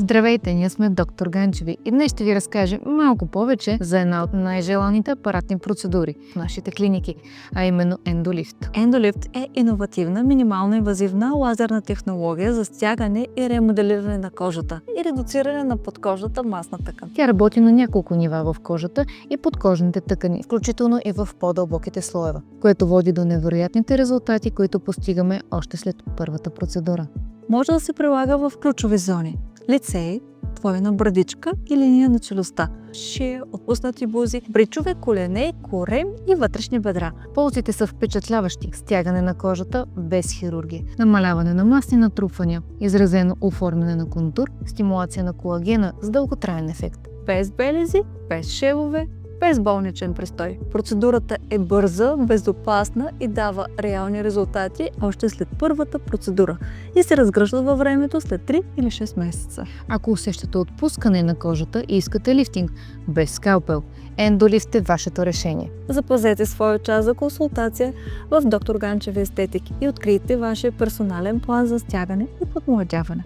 Здравейте, ние сме доктор Ганчеви и днес ще ви разкажем малко повече за една от най-желаните апаратни процедури в нашите клиники, а именно ендолифт. Ендолифт е иновативна, минимално инвазивна лазерна технология за стягане и ремоделиране на кожата и редуциране на подкожната масна тъкан. Тя работи на няколко нива в кожата и подкожните тъкани, включително и в по-дълбоките слоеве, което води до невероятните резултати, които постигаме още след първата процедура. Може да се прилага в ключови зони – лицей, двойна брадичка и линия на челюстта, шия, отпуснати бузи, бричове, колене, корем и вътрешни бедра. Ползите са впечатляващи: стягане на кожата без хирургия, намаляване на масни натрупвания, изразено оформяне на контур, стимулация на колагена с дълготраен ефект. Без белези, без шевове, без болничен престой. Процедурата е бърза, безопасна и дава реални резултати още след първата процедура и се разгръща във времето след 3 или 6 месеца. Ако усещате отпускане на кожата и искате лифтинг без скалпел, ендолифт е вашето решение. Запазете своя час за консултация в Доктор Ганчеви естетик и открийте вашия персонален план за стягане и подмладяване.